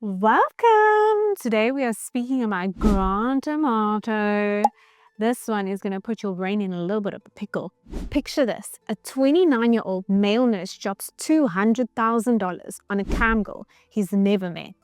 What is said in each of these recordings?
Welcome! Today we are speaking about Grand Amato. This one is going to put your brain in a little bit of a pickle. Picture this. A 29-year-old male nurse drops $200,000 on a cam girl he's never met.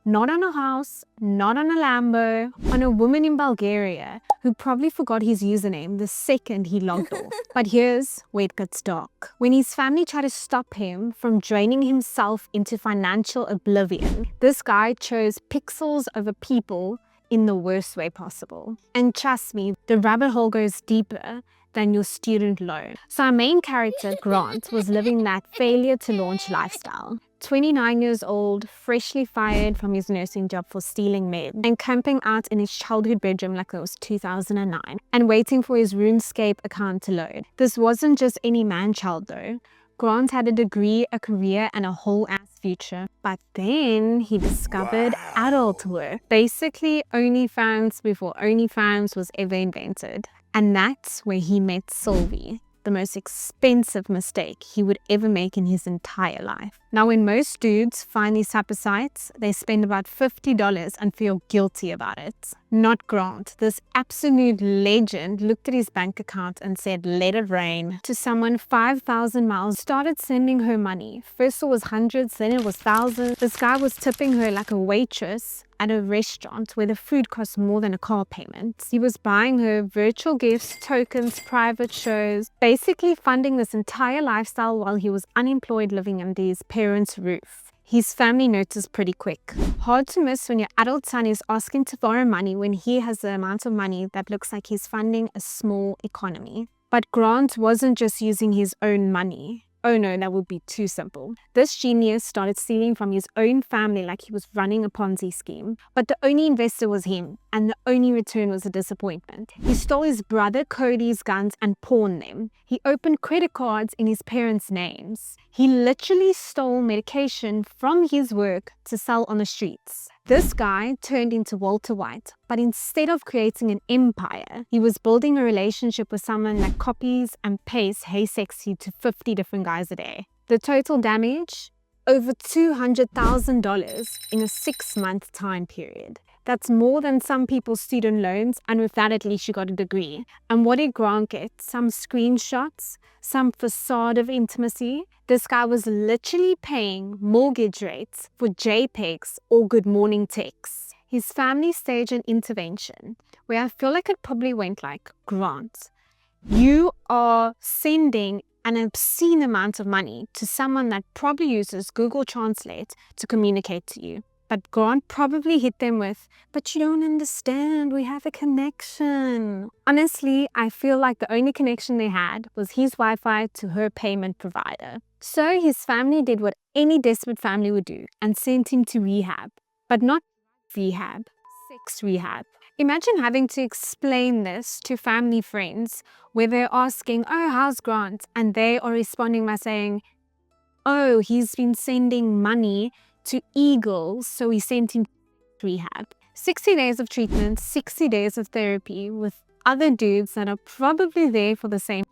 Not on a house, not on a Lambo, on a woman in Bulgaria who probably forgot his username the second he logged off. But here's where it gets dark. When his family tried to stop him from draining himself into financial oblivion, this guy chose pixels over people in the worst way possible. And trust me, the rabbit hole goes deeper than your student loan. So our main character, Grant, was living that failure to launch lifestyle. 29 years old, freshly fired from his nursing job for stealing meds, and camping out in his childhood bedroom like it was 2009, and waiting for his RuneScape account to load. This wasn't just any man-child though. Grant had a degree, a career, and a whole-ass future. But then he discovered adult work. Basically, OnlyFans before OnlyFans was ever invented. And that's where he met Sylvie, the most expensive mistake he would ever make in his entire life. Now, when most dudes find these type of sites, they spend about $50 and feel guilty about it. Not Grant. This absolute legend looked at his bank account and said, "Let it rain." To someone 5,000 miles, started sending her money. First it was hundreds, then it was thousands. This guy was tipping her like a waitress at a restaurant where the food cost more than a car payment. He was buying her virtual gifts, tokens, private shows, basically funding this entire lifestyle while he was unemployed living under his parents' roof. His family noticed pretty quick. Hard to miss when your adult son is asking to borrow money when he has the amount of money that looks like he's funding a small economy. But Grant wasn't just using his own money. Oh no, that would be too simple. This genius started stealing from his own family like he was running a Ponzi scheme. But the only investor was him, and the only return was a disappointment. He stole his brother Cody's guns and pawned them. He opened credit cards in his parents' names. He literally stole medication from his work to sell on the streets. This guy turned into Walter White, but instead of creating an empire, he was building a relationship with someone that copies and pastes Hey Sexy to 50 different guys a day. The total damage? Over $200,000 in a 6-month time period. That's more than some people's student loans, and with that at least you got a degree. And what did Grant get? Some screenshots? Some facade of intimacy? This guy was literally paying mortgage rates for JPEGs or good morning texts. His family staged an intervention where I feel like it probably went like, "Grant, you are sending an obscene amount of money to someone that probably uses Google Translate to communicate to you." But Grant probably hit them with, "But you don't understand, we have a connection." Honestly, I feel like the only connection they had was his Wi-Fi to her payment provider. So his family did what any desperate family would do and sent him to rehab. But not rehab, sex rehab. Imagine having to explain this to family friends where they're asking, "Oh, how's Grant?" And they are responding by saying, "Oh, he's been sending money to eagles, so we sent him to rehab." 60 days of treatment, 60 days of therapy with other dudes that are probably there for the same.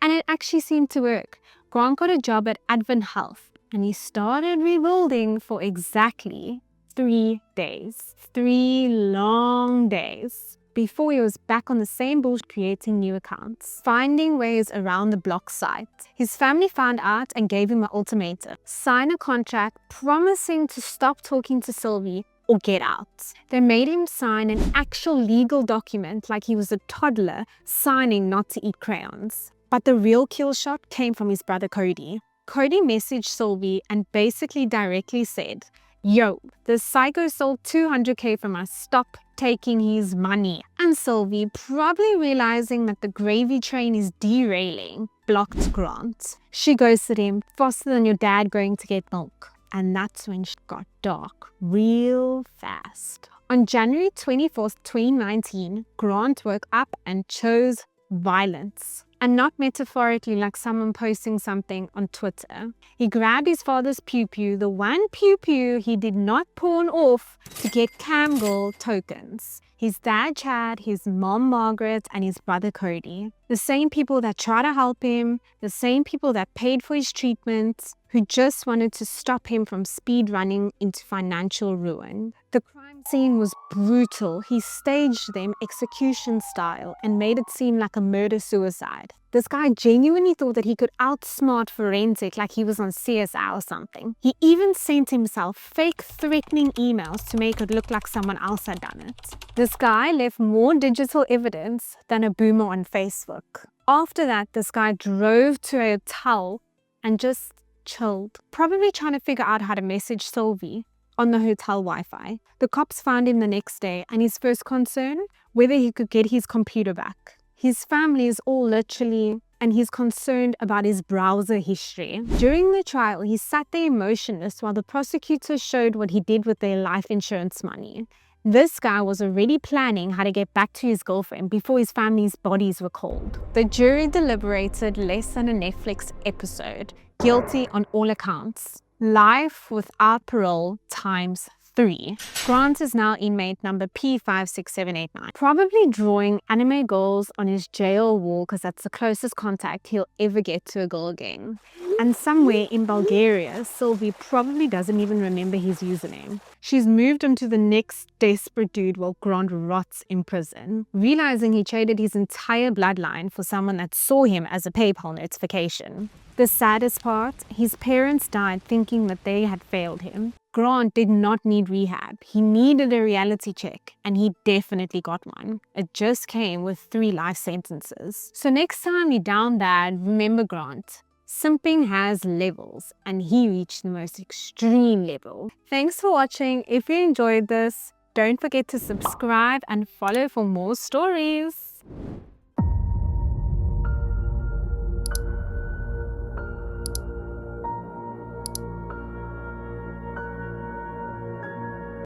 And it actually seemed to work. Grant got a job at Advent Health and he started rebuilding for exactly 3 days. 3 long days. Before he was back on the same bullshit creating new accounts, finding ways around the block site. His family found out and gave him an ultimatum. Sign a contract promising to stop talking to Sylvie or get out. They made him sign an actual legal document like he was a toddler signing not to eat crayons. But the real kill shot came from his brother Cody. Cody messaged Sylvie and basically directly said, "Yo, this psycho stole $200K from us, stop taking his money." And Sylvie, probably realizing that the gravy train is derailing, blocked Grant. She ghosted him faster than your dad going to get milk. And that's when shit got dark, real fast. On January 24th, 2019, Grant woke up and chose violence. and not metaphorically like someone posting something on Twitter. He grabbed his father's pew-pew, the one pew-pew he did not pawn off to get Camgirl tokens. His dad Chad, his mom Margaret, and his brother Cody. The same people that tried to help him, the same people that paid for his treatment, who just wanted to stop him from speed running into financial ruin. The crime scene was brutal. He staged them execution style and made it seem like a murder-suicide. This guy genuinely thought that he could outsmart forensic like he was on CSI or something. He even sent himself fake threatening emails to make it look like someone else had done it. This guy left more digital evidence than a boomer on Facebook. After that, this guy drove to a hotel and just chilled, probably trying to figure out how to message Sylvie on the hotel Wi-Fi. The cops found him the next day, and his first concern, whether he could get his computer back. His family is all literally, and he's concerned about his browser history. During the trial, he sat there emotionless while the prosecutor showed what he did with their life insurance money. This guy was already planning how to get back to his girlfriend before his family's bodies were called. The jury deliberated less than a Netflix episode. Guilty on all accounts. Life without parole times 3. Grant is now inmate number P56789, probably drawing anime girls on his jail wall because that's the closest contact he'll ever get to a girl again. And somewhere in Bulgaria, Sylvie probably doesn't even remember his username. She's moved on to the next desperate dude while Grant rots in prison, realizing he traded his entire bloodline for someone that saw him as a PayPal notification. The saddest part, his parents died thinking that they had failed him. Grant did not need rehab. He needed a reality check, and he definitely got one. It just came with 3 life sentences. So next time you're down bad, remember Grant. Simping has levels, and he reached the most extreme level. Thanks for watching. If you enjoyed this, don't forget to subscribe and follow for more stories.